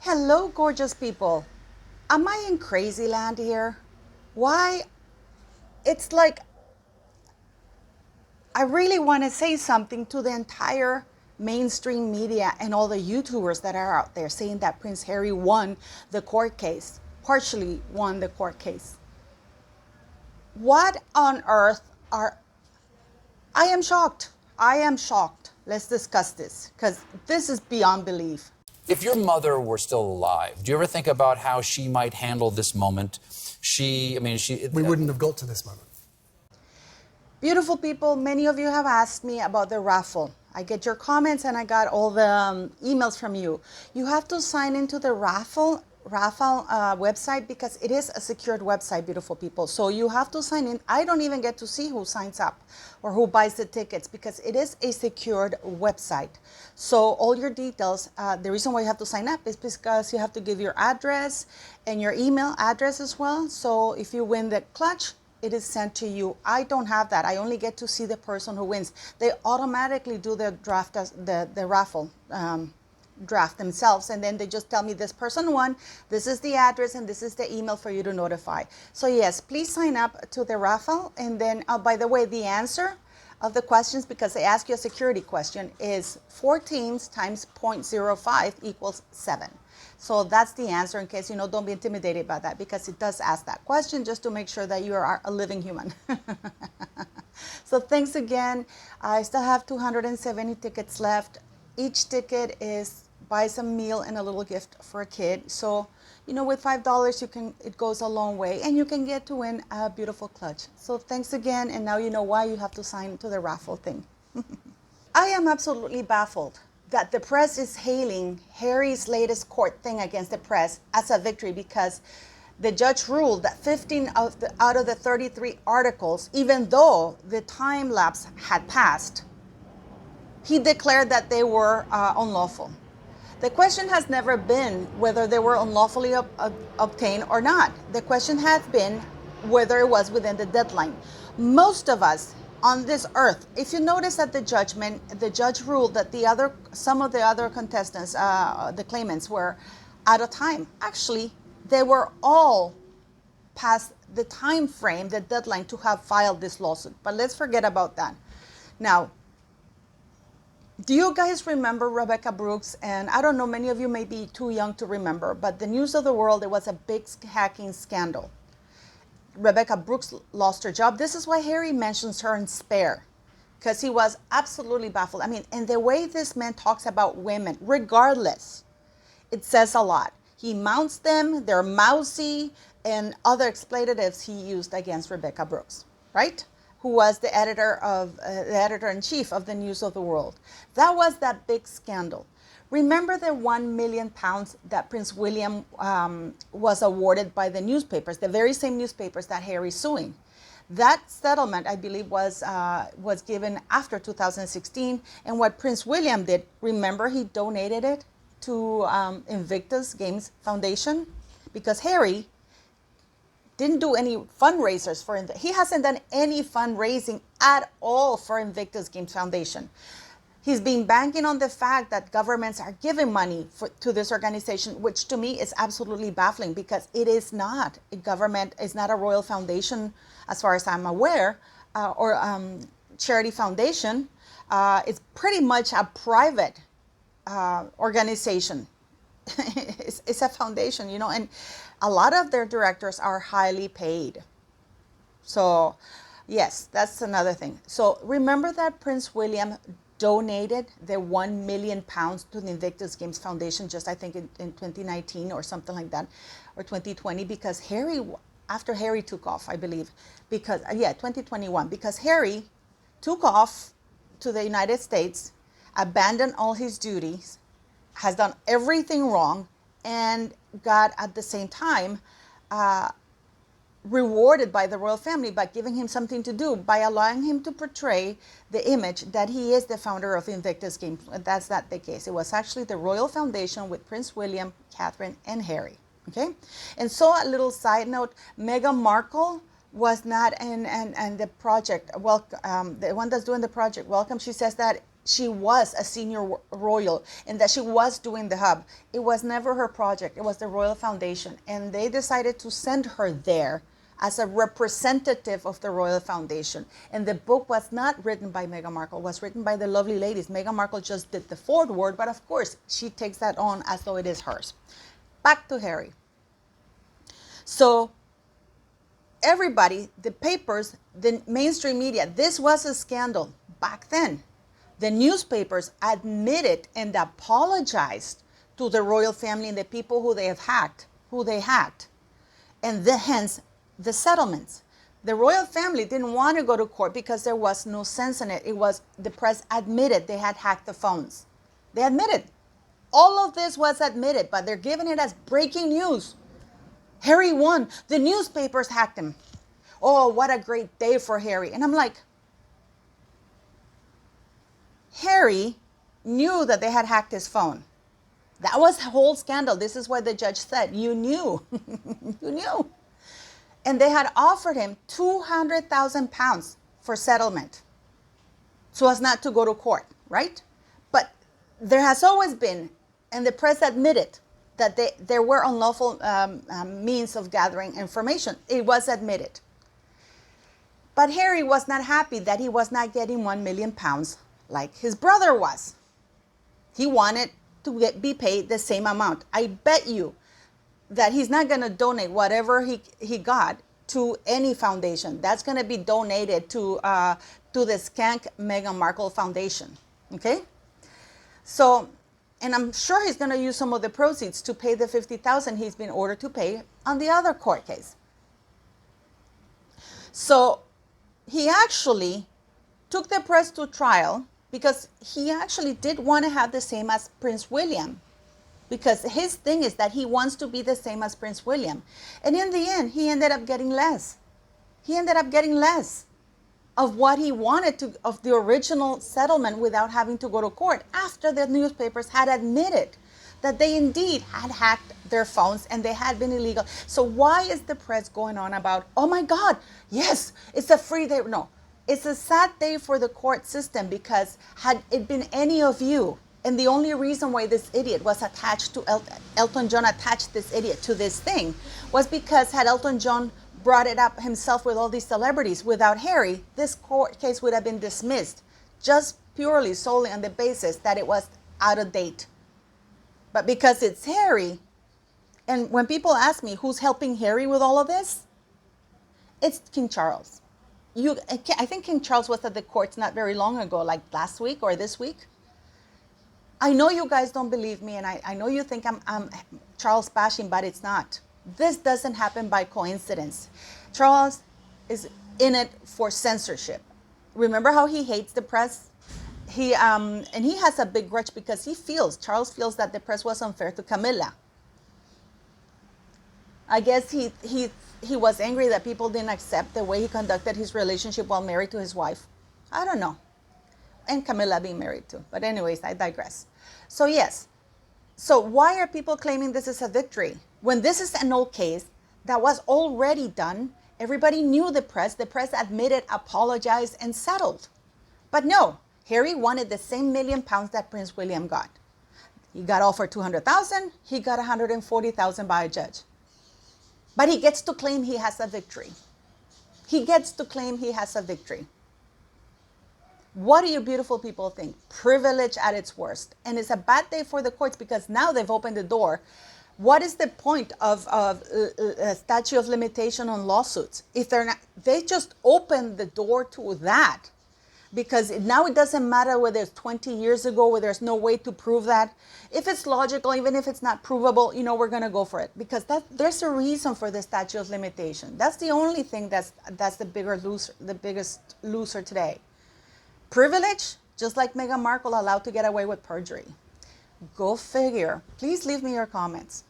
Hello, gorgeous people. Am I in crazy land here? Why? It's like I really want to say something to the entire mainstream media and all the YouTubers that are out there saying that Prince Harry won the court case, partially won the court case. What on earth are. I am shocked. I am shocked. Let's discuss this because this is beyond belief. If your mother were still alive, do you ever think about how she might handle this moment? We wouldn't have got to this moment. Beautiful people, many of you have asked me about the raffle. I get your comments and I got all the emails from you. You have to sign into the raffle website because it is a secured website, beautiful people. So you have to sign in. I don't even get to see who signs up or who buys the tickets because it is a secured website. So all your details, the reason why you have to sign up is because you have to give your address and your email address as well. So if you win the clutch, it is sent to you. I don't have that. I only get to see the person who wins. They automatically do the draft, the raffle draft themselves, and then they just tell me this person won, this is the address, and this is the email for you to notify. So yes, please sign up to the raffle. And then, by the way, the answer of the questions, because they ask you a security question, is 4 teams times 0.05 equals 7. So that's the answer in case, don't be intimidated by that because it does ask that question just to make sure that you are a living human. So thanks again. I still have 270 tickets left. Each ticket buys a meal and a little gift for a kid. So, with $5, it goes a long way and you can get to win a beautiful clutch. So thanks again. And now you know why you have to sign to the raffle thing. I am absolutely baffled that the press is hailing Harry's latest court thing against the press as a victory because the judge ruled that 15 out of the 33 articles, even though the time lapse had passed, he declared that they were unlawful. The question has never been whether they were unlawfully obtained or not. The question has been whether it was within the deadline. Most of us on this earth, if you notice at the judgment, the judge ruled that some of the other contestants, the claimants, were out of time. Actually, they were all past the time frame, the deadline to have filed this lawsuit. But let's forget about that. Now, do you guys remember Rebecca Brooks? And I don't know, many of you may be too young to remember, but the news of the world, there was a big hacking scandal. Rebecca Brooks lost her job. This is why Harry mentions her in spare, because he was absolutely baffled. And the way this man talks about women, regardless, it says a lot. He mounts them, they're mousy, and other expletives he used against Rebecca Brooks, right? Who was the editor-in-chief of the News of the World. That was that big scandal. Remember the £1 million that Prince William was awarded by the newspapers, the very same newspapers that Harry's suing. That settlement, I believe, was given after 2016. And what Prince William did, remember, he donated it to Invictus Games Foundation because Harry didn't do any fundraisers for it. He hasn't done any fundraising at all for Invictus Games Foundation. He's been banking on the fact that governments are giving money to this organization, which to me is absolutely baffling because it is not a government, it's not a royal foundation, as far as I'm aware, or charity foundation. It's pretty much a private organization. It's a foundation, and a lot of their directors are highly paid. So, yes, that's another thing. So remember that Prince William donated the £1 million to the Invictus Games Foundation just, I think, in 2019 or something like that, or 2020, because after Harry took off, I believe, 2021, because Harry took off to the United States, abandoned all his duties, has done everything wrong, and got at the same time rewarded by the royal family by giving him something to do, by allowing him to portray the image that he is the founder of Invictus Games. That's not the case. It was actually the Royal Foundation with Prince William, Catherine, and Harry. Okay? And so a little side note, Meghan Markle was not in the project, the one that's doing the project Welcome. She says that she was a senior royal and that she was doing the hub. It was never her project. It was the Royal Foundation. And they decided to send her there as a representative of the Royal Foundation. And the book was not written by Meghan Markle. It was written by the lovely ladies. Meghan Markle just did the foreword, but of course, she takes that on as though it is hers. Back to Harry. So everybody, the papers, the mainstream media, this was a scandal back then. The newspapers admitted and apologized to the royal family and the people who they have hacked, who they hacked, and hence the settlements. The royal family didn't want to go to court because there was no sense in it. It was, the press admitted they had hacked the phones. They admitted. All of this was admitted, but they're giving it as breaking news. Harry won. The newspapers hacked him. Oh, what a great day for Harry. And I'm like, Harry knew that they had hacked his phone. That was the whole scandal. This is what the judge said. You knew. You knew. And they had offered him £200,000 for settlement so as not to go to court, right? But there has always been, and the press admitted, that there were unlawful means of gathering information. It was admitted. But Harry was not happy that he was not getting £1 million like his brother was. He wanted to be paid the same amount. I bet you that he's not going to donate whatever he got to any foundation. That's going to be donated to the Skank Meghan Markle Foundation. Okay? So, and I'm sure he's going to use some of the proceeds to pay the $50,000 he's been ordered to pay on the other court case. So he actually took the press to trial because he actually did want to have the same as Prince William, because his thing is that he wants to be the same as Prince William. And in the end, he ended up getting less. He ended up getting less of what he wanted to, of the original settlement, without having to go to court, after the newspapers had admitted that they indeed had hacked their phones and they had been illegal. So why is the press going on about, oh my God, yes, it's a free day? No, it's a sad day for the court system, because had it been any of you, and the only reason why this idiot was attached to Elton John attached this idiot to this thing was because had Elton John brought it up himself with all these celebrities without Harry, this court case would have been dismissed just purely, solely on the basis that it was out of date. But because it's Harry, and when people ask me who's helping Harry with all of this, it's King Charles. I think King Charles was at the courts not very long ago, like last week or this week. I know you guys don't believe me, and I know you think I'm Charles bashing, but it's not. This doesn't happen by coincidence. Charles is in it for censorship. Remember how he hates the press? And he has a big grudge because Charles feels that the press was unfair to Camilla. I guess he was angry that people didn't accept the way he conducted his relationship while married to his wife. I don't know. And Camilla being married too. But anyways, I digress. So yes. So why are people claiming this is a victory? When this is an old case that was already done, everybody knew the press admitted, apologized, and settled. But no, Harry wanted the same £1 million that Prince William got. He got offered $200,000, he got $140,000 by a judge. But he gets to claim he has a victory. He gets to claim he has a victory. What do you beautiful people think? Privilege at its worst. And it's a bad day for the courts because now they've opened the door. What is the point of a statute of limitation on lawsuits? If they're not, they just opened the door to that. Because now it doesn't matter whether it's 20 years ago, where there's no way to prove that. If it's logical, even if it's not provable, we're going to go for it. Because there's a reason for the statute of limitation. That's the only thing that's the biggest loser today. Privilege, just like Meghan Markle allowed to get away with perjury. Go figure. Please leave me your comments.